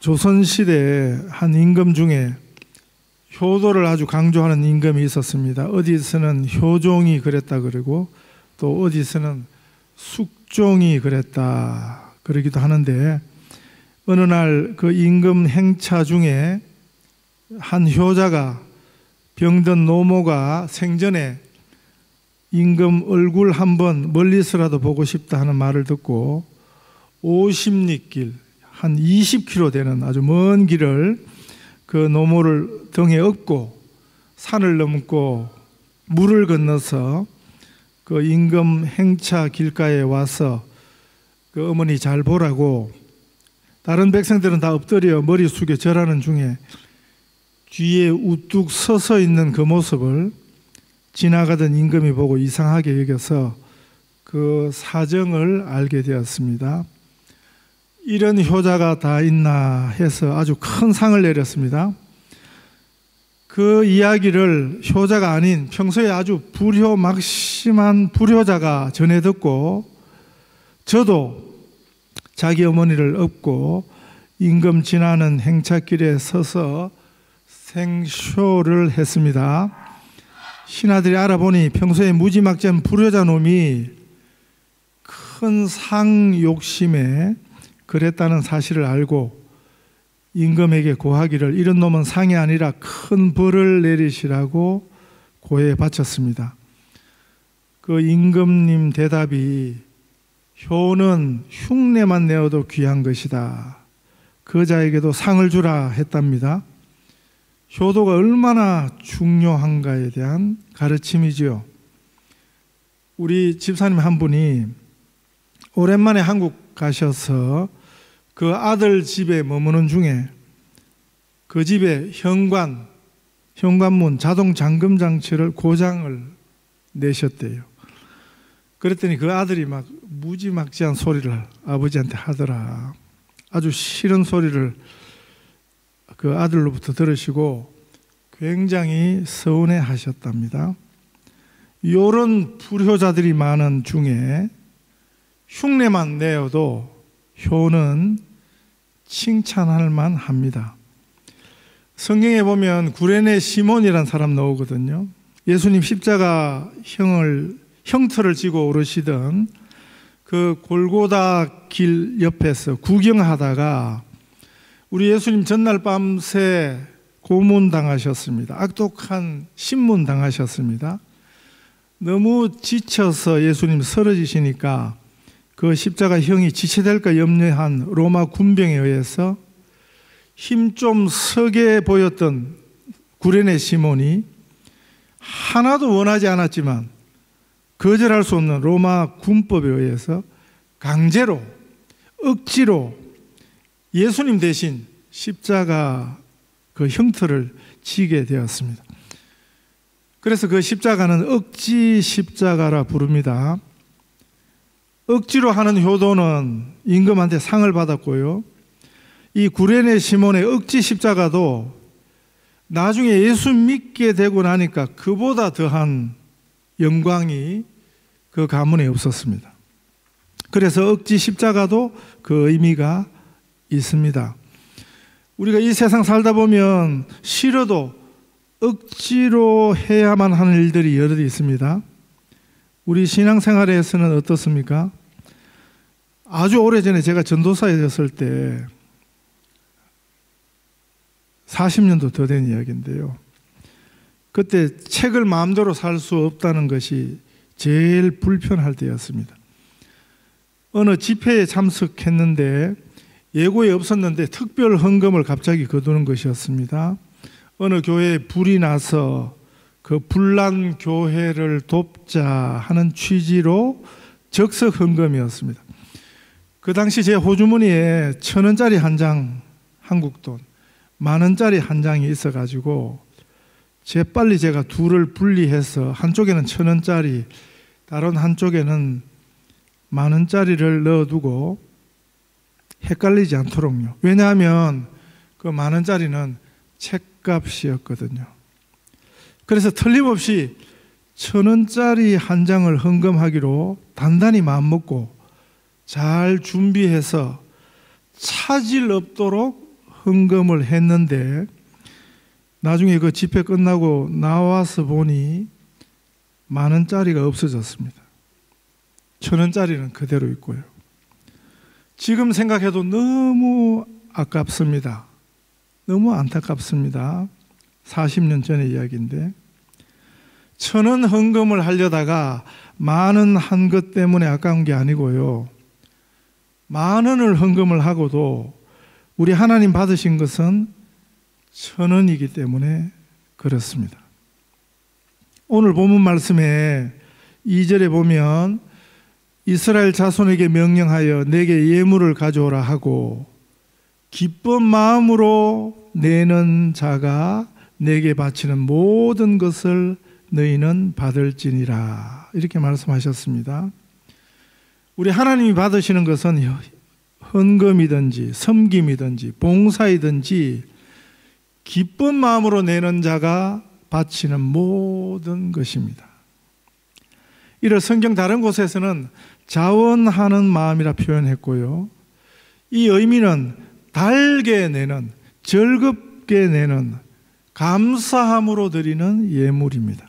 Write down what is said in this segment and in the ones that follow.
조선시대에 한 임금 중에 효도를 아주 강조하는 임금이 있었습니다. 어디서는 효종이 그랬다 그러고 또 어디서는 숙종이 그랬다 그러기도 하는데, 어느 날 그 임금 행차 중에 한 효자가 병든 노모가 생전에 임금 얼굴 한번 멀리서라도 보고 싶다 하는 말을 듣고 50리길, 한 20km 되는 아주 먼 길을 그 노모를 등에 업고 산을 넘고 물을 건너서 그 임금 행차 길가에 와서 그 어머니 잘 보라고, 다른 백성들은 다 엎드려 머리 숙여 절하는 중에 뒤에 우뚝 서서 있는 그 모습을 지나가던 임금이 보고 이상하게 여겨서 그 사정을 알게 되었습니다. 이런 효자가 다 있나 해서 아주 큰 상을 내렸습니다. 그 이야기를 효자가 아닌 평소에 아주 막심한 불효자가 전해 듣고, 저도 자기 어머니를 업고 임금 지나는 행차길에 서서 생쇼를 했습니다. 신하들이 알아보니 평소에 무지막지한 불효자 놈이 큰 상 욕심에 그랬다는 사실을 알고 임금에게 고하기를 이런 놈은 상이 아니라 큰 벌을 내리시라고 고해 바쳤습니다. 그 임금님 대답이 효는 흉내만 내어도 귀한 것이다. 그 자에게도 상을 주라 했답니다. 효도가 얼마나 중요한가에 대한 가르침이지요. 우리 집사님 한 분이 오랜만에 한국 가셔서 그 아들 집에 머무는 중에 그 집에 현관문 자동 잠금 장치를 고장을 내셨대요. 그랬더니 그 아들이 막 무지막지한 소리를 아버지한테 하더라. 아주 싫은 소리를 그 아들로부터 들으시고 굉장히 서운해 하셨답니다. 이런 불효자들이 많은 중에 흉내만 내어도 효는 칭찬할 만합니다. 성경에 보면 구레네 시몬이라는 사람 나오거든요. 예수님 십자가 형틀을 지고 오르시던 그 골고다 길 옆에서 구경하다가 우리 예수님 전날 밤새 고문당하셨습니다. 악독한 신문당하셨습니다. 너무 지쳐서 예수님 쓰러지시니까 그 십자가 형이 지체될까 염려한 로마 군병에 의해서 힘 좀 서게 보였던 구레네 시몬이 하나도 원하지 않았지만 거절할 수 없는 로마 군법에 의해서 강제로 억지로 예수님 대신 십자가 그 형틀을 지게 되었습니다. 그래서 그 십자가는 억지 십자가라 부릅니다. 억지로 하는 효도는 임금한테 상을 받았고요, 이 구레네 시몬의 억지 십자가도 나중에 예수 믿게 되고 나니까 그보다 더한 영광이 그 가문에 없었습니다. 그래서 억지 십자가도 그 의미가 있습니다. 우리가 이 세상 살다 보면 싫어도 억지로 해야만 하는 일들이 여러 있습니다. 우리 신앙생활에서는 어떻습니까? 아주 오래전에 제가 전도사였을 때 40년도 더 된 이야기인데요, 그때 책을 마음대로 살 수 없다는 것이 제일 불편할 때였습니다. 어느 집회에 참석했는데 예고에 없었는데 특별 헌금을 갑자기 거두는 것이었습니다. 어느 교회에 불이 나서 그 불난 교회를 돕자 하는 취지로 적석 헌금이었습니다. 그 당시 제 호주머니에 1,000원짜리 한 장, 한국 돈 10,000원짜리 한 장이 있어가지고 재빨리 제가 둘을 분리해서 한쪽에는 1,000원짜리, 다른 한쪽에는 10,000원짜리를 넣어두고 헷갈리지 않도록요. 왜냐하면 그 10,000원짜리는 책값이었거든요. 그래서 틀림없이 1,000원짜리 한 장을 헌금하기로 단단히 마음먹고 잘 준비해서 차질 없도록 헌금을 했는데 나중에 그 집회 끝나고 나와서 보니 10,000원짜리가 없어졌습니다. 1,000원짜리는 그대로 있고요. 지금 생각해도 너무 아깝습니다. 너무 안타깝습니다. 40년 전의 이야기인데 1,000원 헌금을 하려다가 10,000원 한 것 때문에 아까운 게 아니고요. 10,000원을 헌금을 하고도 우리 하나님 받으신 것은 1,000원이기 때문에 그렇습니다. 오늘 본문 말씀에 2절에 보면 이스라엘 자손에게 명령하여 내게 예물을 가져오라 하고 기쁜 마음으로 내는 자가 내게 바치는 모든 것을 너희는 받을지니라 이렇게 말씀하셨습니다. 우리 하나님이 받으시는 것은 헌금이든지 섬김이든지 봉사이든지 기쁜 마음으로 내는 자가 바치는 모든 것입니다. 이를 성경 다른 곳에서는 자원하는 마음이라 표현했고요. 이 의미는 달게 내는, 즐겁게 내는, 감사함으로 드리는 예물입니다.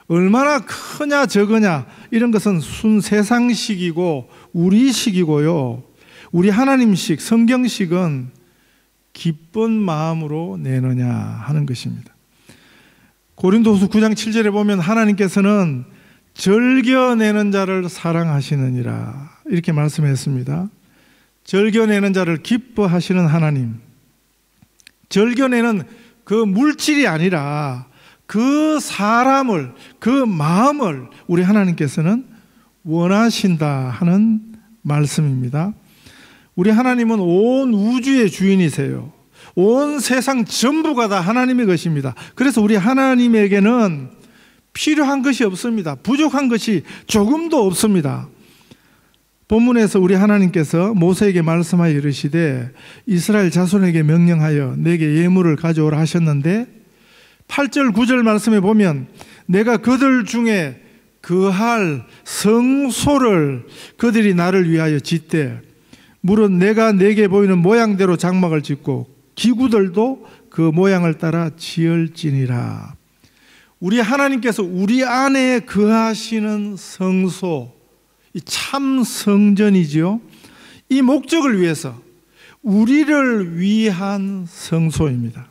얼마나 크냐 적으냐 이런 것은 세상식이고 우리식이고요. 우리 하나님식, 성경식은 기쁜 마음으로 내느냐 하는 것입니다. 고린도후서 9장 7절에 보면 하나님께서는 즐겨내는 자를 사랑하시느니라 이렇게 말씀했습니다. 즐겨내는 자를 기뻐하시는 하나님, 즐겨내는 그 물질이 아니라 그 사람을, 그 마음을 우리 하나님께서는 원하신다 하는 말씀입니다. 우리 하나님은 온 우주의 주인이세요. 온 세상 전부가 다 하나님의 것입니다. 그래서 우리 하나님에게는 필요한 것이 없습니다. 부족한 것이 조금도 없습니다. 본문에서 우리 하나님께서 모세에게 말씀하여 이르시되 이스라엘 자손에게 명령하여 내게 예물을 가져오라 하셨는데 8절 9절 말씀에 보면 내가 그들 중에 거할 성소를 그들이 나를 위하여 짓되 물은 내가 내게 보이는 모양대로 장막을 짓고 기구들도 그 모양을 따라 지을지니라. 우리 하나님께서 우리 안에 거하시는 성소, 이 참 성전이지요. 이 목적을 위해서 우리를 위한 성소입니다.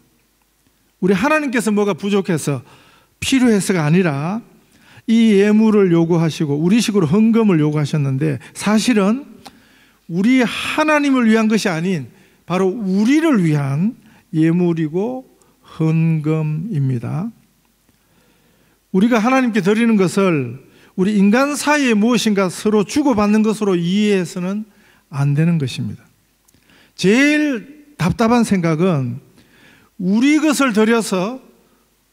우리 하나님께서 뭐가 부족해서 필요해서가 아니라 이 예물을 요구하시고 우리식으로 헌금을 요구하셨는데 사실은 우리 하나님을 위한 것이 아닌 바로 우리를 위한 예물이고 헌금입니다. 우리가 하나님께 드리는 것을 우리 인간 사이에 무엇인가 서로 주고받는 것으로 이해해서는 안 되는 것입니다. 제일 답답한 생각은 우리 것을 드려서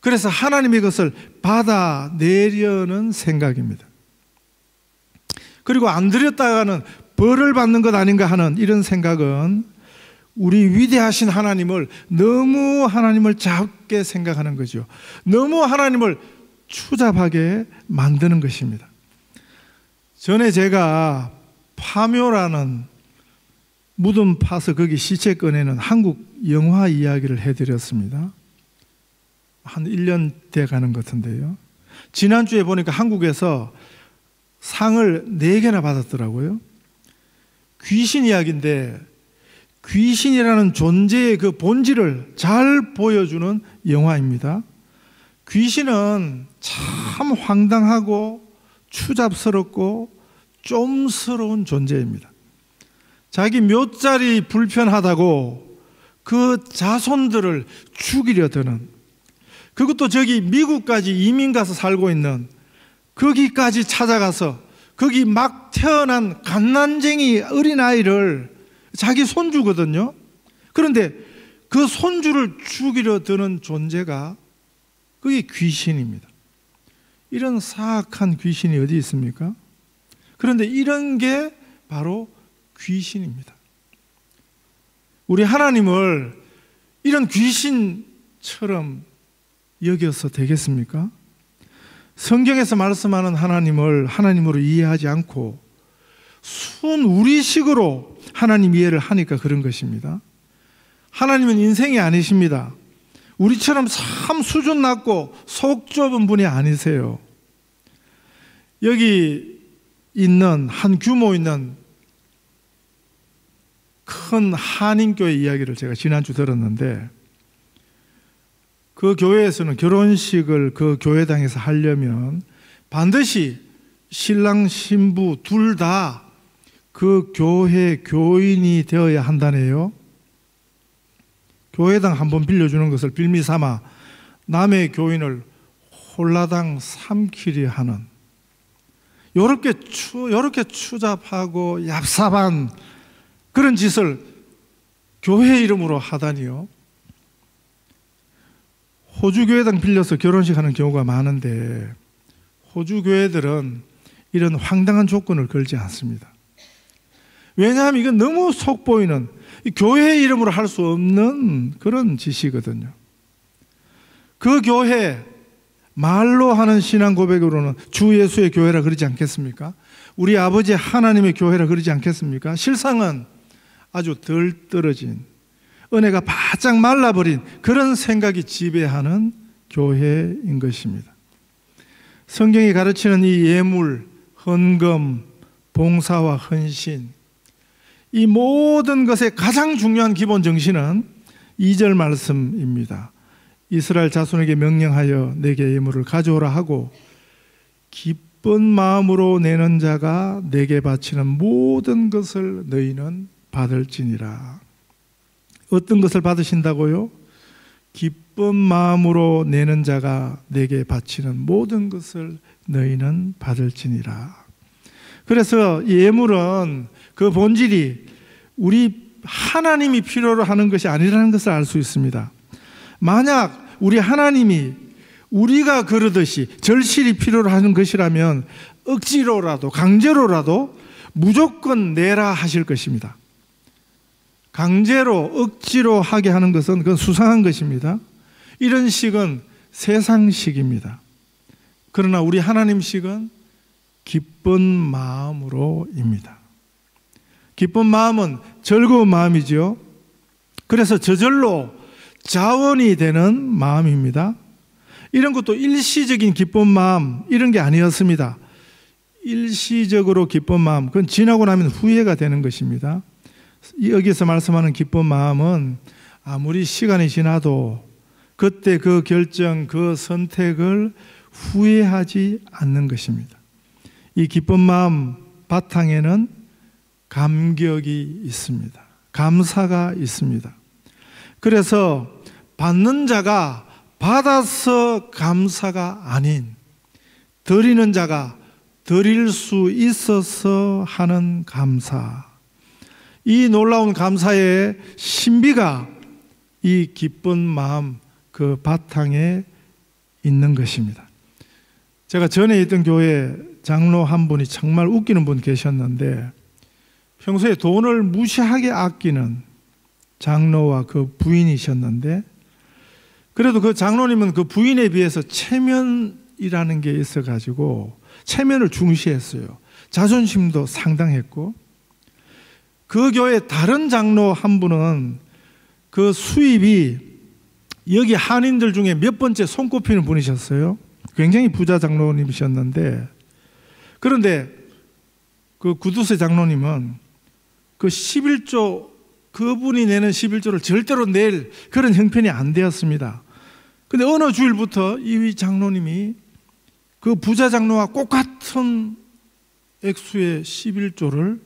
그래서 하나님의 것을 받아내려는 생각입니다. 그리고 안 드렸다가는 벌을 받는 것 아닌가 하는 이런 생각은 우리 위대하신 하나님을 너무 하나님을 작게 생각하는 거죠. 너무 하나님을 추잡하게 만드는 것입니다. 전에 제가 파묘라는 무덤 파서 거기 시체 꺼내는 한국 영화 이야기를 해드렸습니다. 한 1년 돼 가는 것 같은데요. 지난주에 보니까 한국에서 상을 4개나 받았더라고요. 귀신 이야기인데 귀신이라는 존재의 그 본질을 잘 보여주는 영화입니다. 귀신은 참 황당하고 추잡스럽고 좀스러운 존재입니다. 자기 묘자리 불편하다고 그 자손들을 죽이려 드는, 그것도 저기 미국까지 이민 가서 살고 있는, 거기까지 찾아가서 거기 막 태어난 갓난쟁이 어린아이를 자기 손주거든요. 그런데 그 손주를 죽이려 드는 존재가 그게 귀신입니다. 이런 사악한 귀신이 어디 있습니까? 그런데 이런 게 바로 귀신입니다. 우리 하나님을 이런 귀신처럼 여겨서 되겠습니까? 성경에서 말씀하는 하나님을 하나님으로 이해하지 않고 순 우리식으로 하나님 이해를 하니까 그런 것입니다. 하나님은 인생이 아니십니다. 우리처럼 참 수준 낮고 속 좁은 분이 아니세요. 여기 있는 한 규모 있는 큰 한인교회 이야기를 제가 지난주 들었는데, 그 교회에서는 결혼식을 그 교회당에서 하려면 반드시 신랑 신부 둘 다 그 교회 교인이 되어야 한다네요. 교회당 한번 빌려주는 것을 빌미 삼아 남의 교인을 홀라당 삼키려 하는, 요렇게 추잡하고 얍삽한 그런 짓을 교회 이름으로 하다니요. 호주 교회당 빌려서 결혼식 하는 경우가 많은데, 호주 교회들은 이런 황당한 조건을 걸지 않습니다. 왜냐하면 이건 너무 속보이는, 교회 이름으로 할 수 없는 그런 짓이거든요. 그 교회, 말로 하는 신앙 고백으로는 주 예수의 교회라 그러지 않겠습니까? 우리 아버지 하나님의 교회라 그러지 않겠습니까? 실상은 아주 덜 떨어진, 은혜가 바짝 말라버린 그런 생각이 지배하는 교회인 것입니다. 성경이 가르치는 이 예물, 헌금, 봉사와 헌신, 이 모든 것의 가장 중요한 기본 정신은 2절 말씀입니다. 이스라엘 자손에게 명령하여 내게 예물을 가져오라 하고 기쁜 마음으로 내는 자가 내게 바치는 모든 것을 너희는 받을지니라. 어떤 것을 받으신다고요? 기쁜 마음으로 내는 자가 내게 바치는 모든 것을 너희는 받을지니라. 그래서 이 예물은 그 본질이 우리 하나님이 필요로 하는 것이 아니라는 것을 알 수 있습니다. 만약 우리 하나님이 우리가 그러듯이 절실히 필요로 하는 것이라면 억지로라도 강제로라도 무조건 내라 하실 것입니다. 강제로 억지로 하게 하는 것은 그건 수상한 것입니다. 이런 식은 세상식입니다. 그러나 우리 하나님식은 기쁜 마음으로입니다. 기쁜 마음은 즐거운 마음이죠. 그래서 저절로 자원이 되는 마음입니다. 이런 것도 일시적인 기쁜 마음, 이런 게 아니었습니다. 일시적으로 기쁜 마음, 그건 지나고 나면 후회가 되는 것입니다. 여기서 말씀하는 기쁜 마음은 아무리 시간이 지나도 그때 그 결정, 그 선택을 후회하지 않는 것입니다. 이 기쁜 마음 바탕에는 감격이 있습니다. 감사가 있습니다. 그래서 받는 자가 받아서 감사가 아닌, 드리는 자가 드릴 수 있어서 하는 감사, 이 놀라운 감사의 신비가 이 기쁜 마음 그 바탕에 있는 것입니다. 제가 전에 있던 교회 장로 한 분이 정말 웃기는 분 계셨는데, 평소에 돈을 무시하게 아끼는 장로와 그 부인이셨는데, 그래도 그 장로님은 그 부인에 비해서 체면이라는 게 있어가지고 체면을 중시했어요. 자존심도 상당했고, 그 교회 다른 장로 한 분은 그 수입이 여기 한인들 중에 몇 번째 손꼽히는 분이셨어요. 굉장히 부자 장로님이셨는데, 그런데 그 구두쇠 장로님은 그 11조, 그분이 내는 11조를 절대로 낼 그런 형편이 안 되었습니다. 근데 어느 주일부터 이 장로님이 그 부자 장로와 똑같은 액수의 11조를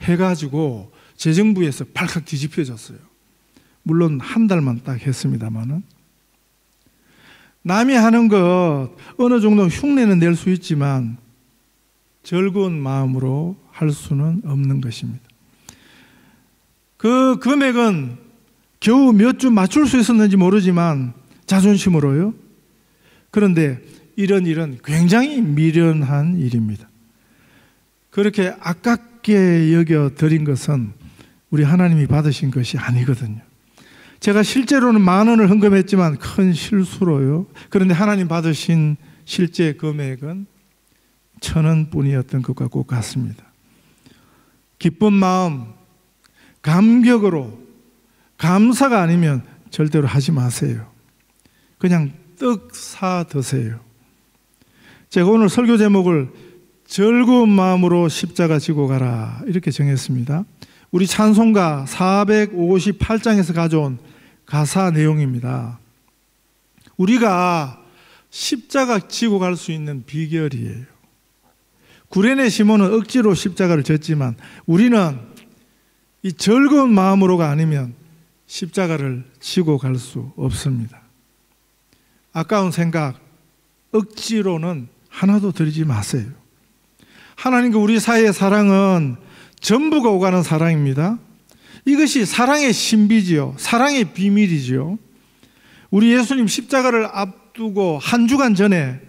해가지고 재정부에서 발칵 뒤집혀졌어요. 물론 한 달만 딱 했습니다만은. 남이 하는 것 어느 정도 흉내는 낼 수 있지만 즐거운 마음으로 할 수는 없는 것입니다. 그 금액은 겨우 몇 주 맞출 수 있었는지 모르지만 자존심으로요. 그런데 이런 일은 굉장히 미련한 일입니다. 그렇게 아깝게 여겨 드린 것은 우리 하나님이 받으신 것이 아니거든요. 제가 실제로는 10,000원을 헌금했지만 큰 실수로요. 그런데 하나님 받으신 실제 금액은 1,000원뿐이었던 것과 꼭 같습니다. 기쁜 마음, 감격으로 감사가 아니면 절대로 하지 마세요. 그냥 떡 사 드세요. 제가 오늘 설교 제목을 즐거운 마음으로 십자가 지고 가라 이렇게 정했습니다. 우리 찬송가 458장에서 가져온 가사 내용입니다. 우리가 십자가 지고 갈 수 있는 비결이에요. 구레네 시몬은 억지로 십자가를 졌지만 우리는 이 즐거운 마음으로가 아니면 십자가를 지고 갈 수 없습니다. 아까운 생각, 억지로는 하나도 들이지 마세요. 하나님과 우리 사이의 사랑은 전부가 오가는 사랑입니다. 이것이 사랑의 신비지요. 사랑의 비밀이지요. 우리 예수님 십자가를 앞두고 한 주간 전에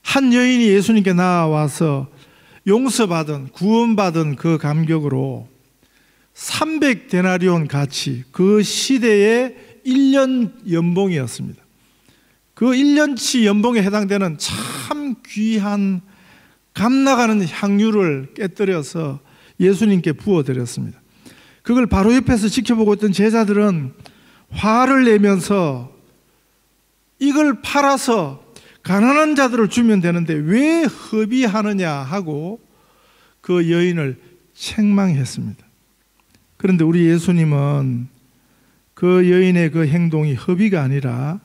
한 여인이 예수님께 나와서 용서받은, 구원받은 그 감격으로 300데나리온 가치, 그 시대의 1년 연봉이었습니다. 그 1년치 연봉에 해당되는 참 귀한 값나가는 향유를 깨뜨려서 예수님께 부어드렸습니다. 그걸 바로 옆에서 지켜보고 있던 제자들은 화를 내면서 이걸 팔아서 가난한 자들을 주면 되는데 왜 허비하느냐 하고 그 여인을 책망했습니다. 그런데 우리 예수님은 그 여인의 그 행동이 허비가 아니라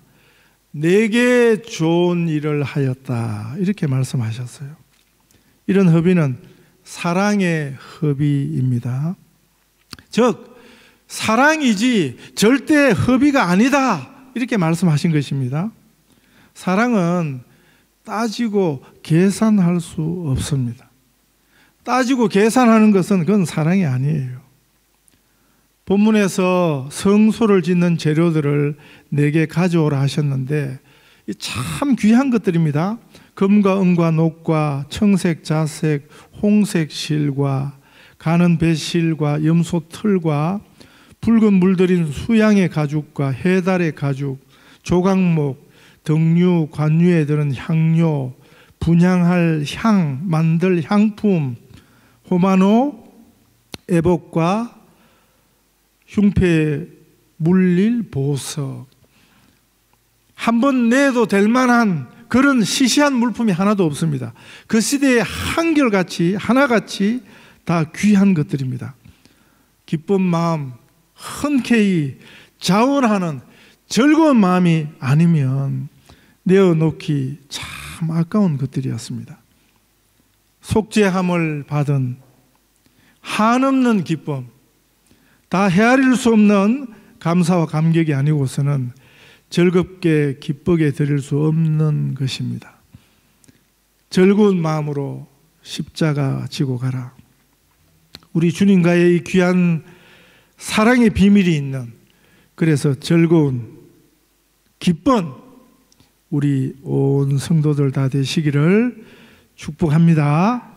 내게 좋은 일을 하였다 이렇게 말씀하셨어요. 이런 허비는 사랑의 허비입니다. 즉 사랑이지 절대 허비가 아니다 이렇게 말씀하신 것입니다. 사랑은 따지고 계산할 수 없습니다. 따지고 계산하는 것은 그건 사랑이 아니에요. 본문에서 성소를 짓는 재료들을 내게 가져오라 하셨는데 참 귀한 것들입니다. 금과 은과 녹과 청색 자색 홍색 실과 가는 배실과 염소 털과 붉은 물들인 수양의 가죽과 해달의 가죽, 조각목, 등류, 관유에 드는 향료, 분향할 향, 만들 향품, 호마노, 애복과 흉패 물릴 보석. 한번 내도 될 만한 그런 시시한 물품이 하나도 없습니다. 그 시대에 한결같이 하나같이 다 귀한 것들입니다. 기쁜 마음, 흔쾌히 자원하는 즐거운 마음이 아니면 내어놓기 참 아까운 것들이었습니다. 속죄함을 받은 한없는 기쁨, 다 헤아릴 수 없는 감사와 감격이 아니고서는 즐겁게 기쁘게 드릴 수 없는 것입니다. 즐거운 마음으로 십자가 지고 가라. 우리 주님과의 이 귀한 사랑의 비밀이 있는, 그래서 즐거운 기쁜 우리 온 성도들 다 되시기를 축복합니다.